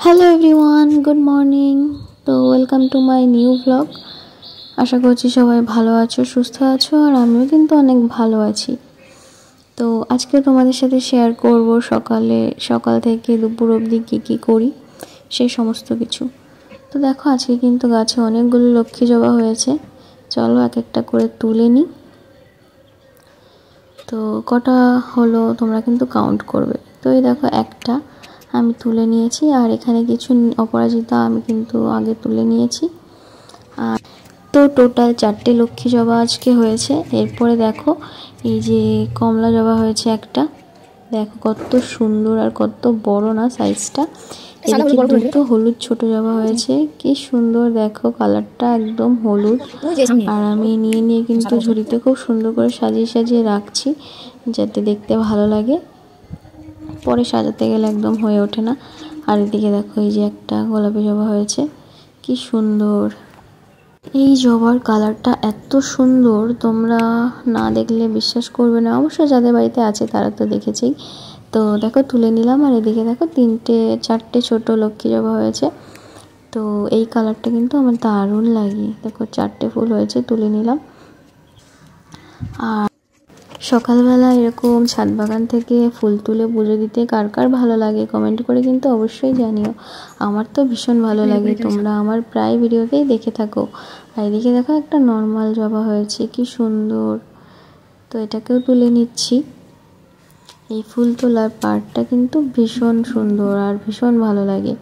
Hello everyone, good morning. তো welcome to my new blog. আশা করছি সবাই ভালো আছো, সুস্থ আছো, আর আমিও কিন্তু অনেক ভালো আছি। তো আজকে তোমাদের সাথে শেয়ার করব সকাল থেকে দুপুর অবধি কী করি সেই সমস্ত কিছু। তো দেখো, আজকে কিন্তু গাছে অনেকগুলো লক্ষ্মী জবা হয়েছে। চলো এক একটা করে তুলে নিই। তো কটা হলো তোমরা কিন্তু কাউন্ট করবে। তো এই দেখো, একটা আমি তুলে নিয়েছি, আর এখানে কিছু অপরাজিতা আমি কিন্তু আগে তুলে নিয়েছি। আর তো টোটাল 4টে লক্ষ্মী জবা আজকে হয়েছে। এরপরে দেখো, এই যে কমলা জবা হয়েছে একটা, দেখো কত সুন্দর আর কত বড় না সাইজটা। এদিকে দুটো হলুদ ছোট জবা হয়েছে, কি সুন্দর দেখো, কালারটা একদম হলুদ। আর আমি নিয়ে কিন্তু ঝুড়িতে খুব সুন্দর করে সাজিয়ে রাখছি, যাতে দেখতে ভালো লাগে। পরে সাজাতে গেলে একদম হয়ে ওঠে না। আর এদিকে দেখো, এই যে একটা গোলাপি জবা হয়েছে, কি সুন্দর। এই জবার কালারটা এত সুন্দর, তোমরা না দেখলে বিশ্বাস করবে না। অবশ্য যাদের বাড়িতে আছে তারা তো দেখেছেই। তো দেখো, তুলে নিলাম। আর এদিকে দেখো, 4টে ছোট লক্ষ্মী জবা হয়েছে। তো এই কালারটা কিন্তু আমার দারুণ লাগে। দেখো 4টে ফুল হয়েছে, তুলে নিলাম। আর সকালবেলা এরকম ছাদ বাগান থেকে ফুল তুলে পুজো দিতে কার কার ভালো লাগে কমেন্ট করে কিন্তু অবশ্যই জানিও। আমার তো ভীষণ ভালো লাগে, তোমরা আমার প্রায় ভিডিওতেই দেখে থাকো। আর এদিকে দেখো, একটা নর্মাল জবা হয়েছে, কি সুন্দর। তো এটাকেও তুলে নিচ্ছি। এই ফুল তোলার পার্টটা কিন্তু ভীষণ সুন্দর আর ভীষণ ভালো লাগে।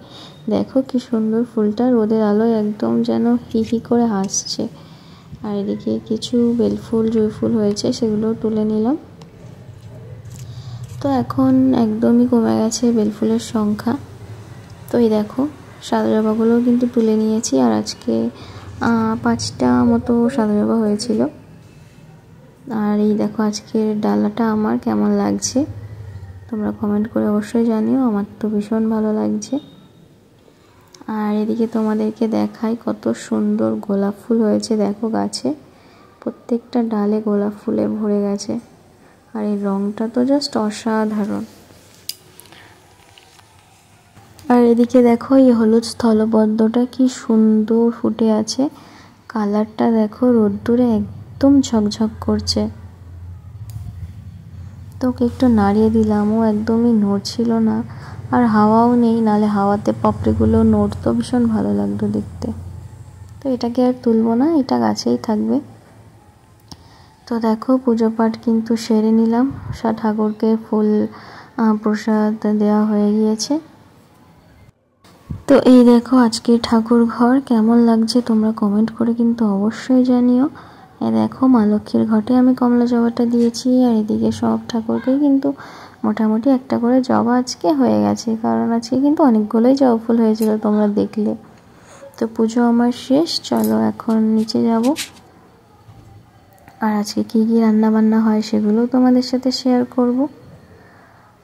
দেখো কি সুন্দর, ফুলটা রোদের আলোয় একদম যেন হি করে হাসছে। আর এদিকে কিছু বেলফুল জুঁই হয়েছে, সেগুলোও তুলে নিলাম। তো এখন একদমই কমে গেছে বেলফুলের সংখ্যা। তো এই দেখো, সাদা জবাগুলোও কিন্তু তুলে নিয়েছি। আর আজকে 5টা মতো সাদা জবা হয়েছিল। আর এই দেখো, আজকের ডালাটা আমার কেমন লাগছে তোমরা কমেন্ট করে অবশ্যই জানিও। আমার তো ভীষণ ভালো লাগছে। আর এদিকে তোমাদেরকে দেখাই, কত সুন্দর গোলাপ ফুল হয়েছে দেখো গাছে। প্রত্যেকটা ডালে গোলাপ ফুলে ভরে গেছে। আর এই রংটা তো জাস্ট অসাধারণ। আর এদিকে দেখো, এই হলুদ স্থলপদ্মটা কি সুন্দর ফুটে আছে। কালারটা দেখো, রোদ্দুরে একদম ঝকঝক করছে। তো ওকে একটু নাড়িয়ে দিলাম, ও একদমই নড়ছিল না। আর হাওয়াও নেই, নালে হাওয়াতে পাপড়িগুলো নড়তো, ভীষণ ভালো লাগতো দেখতে। তো এটাকে আর তুলবো না, এটা গাছেই থাকবে। তো দেখো, পুজো পাঠ কিন্তু সেরে নিলাম। ঠাকুরকে ফুল প্রসাদ দেওয়া হয়ে গিয়েছে। তো এই দেখো, আজকে ঠাকুর ঘর কেমন লাগছে তোমরা কমেন্ট করে কিন্তু অবশ্যই জানিও। এই দেখো, মা লক্ষ্মীর ঘটে আমি কমলা জবাটা দিয়েছি। আর এদিকে সব ঠাকুরকে কিন্তু মোটামুটি একটা করে জবা আজকে হয়ে গেছে, কারণ আজকে কিন্তু অনেকগুলোই জবা ফুল হয়েছিল তোমরা দেখলে। তো পুজো আমার শেষ, চলো এখন নিচে যাব। আর আজকে কী রান্না বান্না হয় সেগুলোও তোমাদের সাথে শেয়ার করব।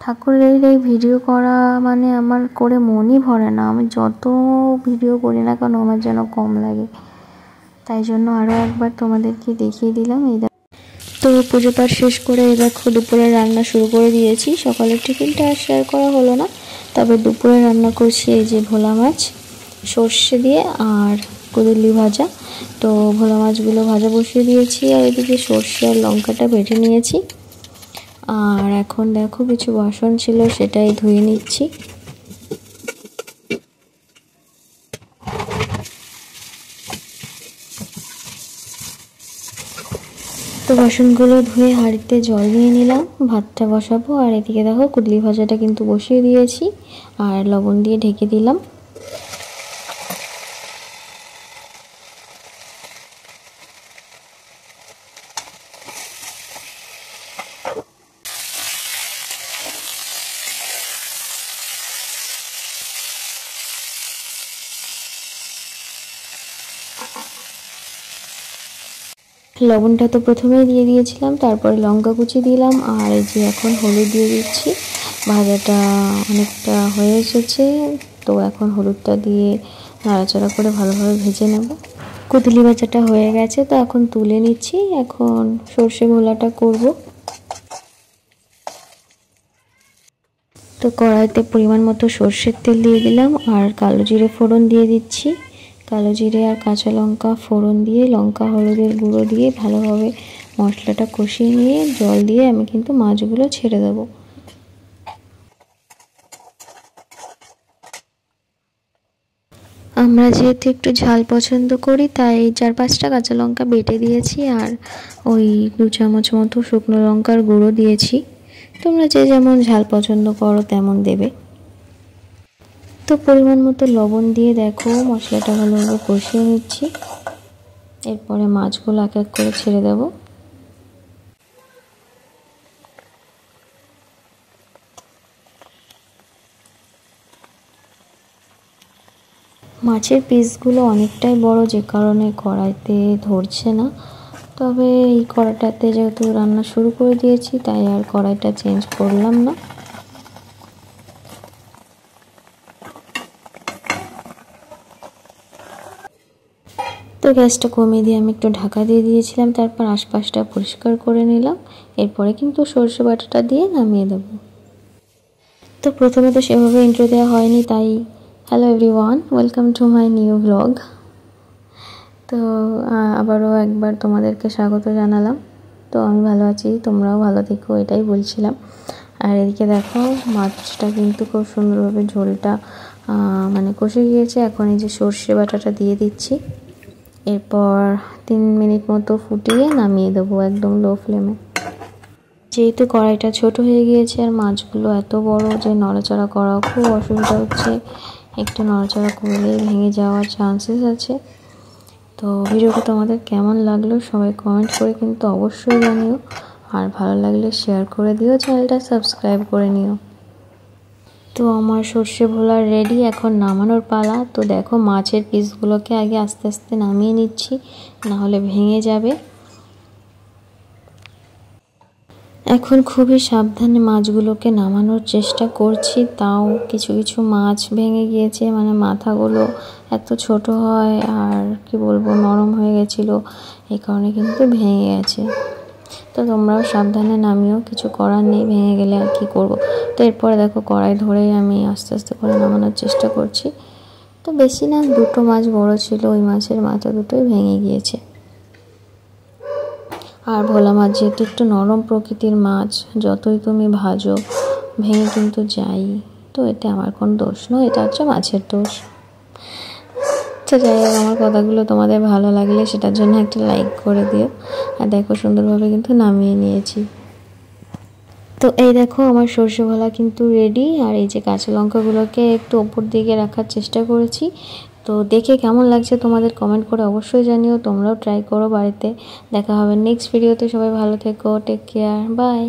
ঠাকুরের এই ভিডিও করা মানে আমার করে মনই ভরে না। আমি যত ভিডিও করি না কেন আমার যেন কম লাগে, তাই জন্য আরও একবার তোমাদেরকে দেখিয়ে দিলাম। এই তো পুজো পাঠ শেষ করে দেখো, দুপুরে রান্না শুরু করে দিয়েছি। সকালের টিফিনটা আর শেয়ার করা হলো না, তবে দুপুরে রান্না করছি এই যে ভোলা মাছ সর্ষে দিয়ে আর কুদুলি ভাজা। তো ভোলা মাছগুলো ভাজা বসিয়ে দিয়েছি, আর এদিকে সর্ষে আর লঙ্কাটা বেটে নিয়েছি। আর এখন দেখো, কিছু বাসন ছিল সেটাই ধুয়ে নিচ্ছি। তো বাসনগুলো ধুয়ে হাঁড়িতে জল দিয়ে নিলাম, ভাতটা বসাবো। আর এদিকে দেখো, কুদলি ভাজাটা কিন্তু বসিয়ে দিয়েছি আর লবণ দিয়ে ঢেকে দিলাম। লবণটা তো প্রথমেই দিয়ে দিয়েছিলাম, তারপরে লঙ্কা কুচি দিলাম। আর এই যে এখন হলুদ দিয়ে দিচ্ছি। ভাজাটা অনেকটা হয়ে এসেছে, তো এখন হলুদটা দিয়ে নাড়াচাড়া করে ভালোভাবে ভেজে নেব। কুদলি ভাজাটা হয়ে গেছে, তো এখন তুলে নিচ্ছি। এখন সর্ষে ভোলাটা করব। তো কড়াইতে পরিমাণ মতো সর্ষের তেল দিয়ে দিলাম আর কালো জিরে ফোড়ন দিয়ে দিচ্ছি। কালো জিরে আর কাঁচা লঙ্কা ফোড়ন দিয়ে লঙ্কা হলুদের গুঁড়ো দিয়ে ভালোভাবে মশলাটা কষিয়ে নিয়ে জল দিয়ে আমি কিন্তু মাছগুলো ছেড়ে দেবো। আমরা যেহেতু একটু ঝাল পছন্দ করি তাই 4-5টা কাঁচা লঙ্কা বেটে দিয়েছি আর ওই 2 চামচ মতো শুকনো লঙ্কার গুঁড়ো দিয়েছি। তোমরা যে যেমন ঝাল পছন্দ করো তেমন দেবে। তো পরিমাণ মতো লবণ দিয়ে দেখো মশলাটা ভালোভাবে কষিয়ে নিচ্ছি। এরপরে মাছগুলো এক এক করে ছেড়ে দেবো। মাছের পিসগুলো অনেকটাই বড়, যে কারণে কড়াইতে ধরছে না। তবে এই কড়াইটাতে যেহেতু রান্না শুরু করে দিয়েছি তাই আর কড়াইটা চেঞ্জ করলাম না। তো গ্যাসটা কমিয়ে দিয়ে আমি একটু ঢাকা দিয়ে দিয়েছিলাম, তারপর আশপাশটা পরিষ্কার করে নিলাম। এরপরে কিন্তু সরষে বাটাটা দিয়ে নামিয়ে দেব। তো প্রথমে তো সেভাবে ইন্ট্রো দেওয়া হয়নি, তাই hello everyone, welcome to my new blog. তো আবারও একবার তোমাদেরকে স্বাগত জানালাম। তো আমি ভালো আছি, তোমরাও ভালো থেকো এটাই বলছিলাম। আর এদিকে দেখো মাছটা কিন্তু খুব সুন্দরভাবে ঝোলটা মানে কষে গিয়েছে। এখন এই যে সর্ষে বাটাটা দিয়ে দিচ্ছি। এরপর 3 মিনিট মতো ফুটিয়ে নামিয়ে দেবো একদম লো ফ্লেমে। যেহেতু কড়াইটা ছোট হয়ে গিয়েছে আর মাছগুলো এত বড় যে নড়াচড়া করাও খুব অসুবিধা হচ্ছে, একটু নড়াচড়া করলেই ভেঙে যাওয়ার চান্সেস আছে। তো ভিডিওটা তোমাদের কেমন লাগলো সবাই কমেন্ট করে কিন্তু অবশ্যই জানিও, আর ভালো লাগলে শেয়ার করে দিও, চ্যানেলটা সাবস্ক্রাইব করে নিও। তো আমার সর্ষে ভোলা রেডি, এখন নামানোর পালা। তো দেখো মাছের পিসগুলোকে আগে আস্তে আস্তে নামিয়ে নিচ্ছি, নাহলে ভেঙে যাবে। এখন খুবই সাবধানে মাছগুলোকে নামানোর চেষ্টা করছি, তাও কিছু কিছু মাছ ভেঙে গিয়েছে, মানে মাথাগুলো এত ছোট হয় আর কি বলবো নরম হয়ে গেছিলো, এই কারণে কিন্তু ভেঙে গেছে। তো তোমরাও সাবধানে নামিও, কিছু করার নেই, ভেঙে গেলে আর কি করব। তো এরপরে দেখো কড়াই ধরেই আমি আস্তে আস্তে করে নামানোর চেষ্টা করছি। তো বেশি না, 2টো মাছ বড় ছিল, ওই মাছের মাথা দুটোই ভেঙে গিয়েছে। আর ভোলা মাছ যেহেতু একটু নরম প্রকৃতির মাছ, যতই তুমি ভাজো ভেঙে কিন্তু যাই। তো এটা আমার কোনো দোষ নয়, এটা হচ্ছে মাছের দোষ। তো যাই হোক, আমার কথাগুলো তোমাদের ভালো লাগলে সেটার জন্য একটা লাইক করে দিও। আর দেখো সুন্দরভাবে কিন্তু নামিয়ে নিয়েছি। তো এই দেখো আমার সর্ষে ভোলা কিন্তু রেডি। আর এই যে কাঁচা লঙ্কাগুলোকে একটু ওপর দিকে রাখার চেষ্টা করেছি। তো দেখে কেমন লাগছে তোমাদের কমেন্ট করে অবশ্যই জানিও, তোমরাও ট্রাই করো বাড়িতে। দেখা হবে নেক্সট ভিডিওতে, সবাই ভালো থেকো, টেক কেয়ার, বাই।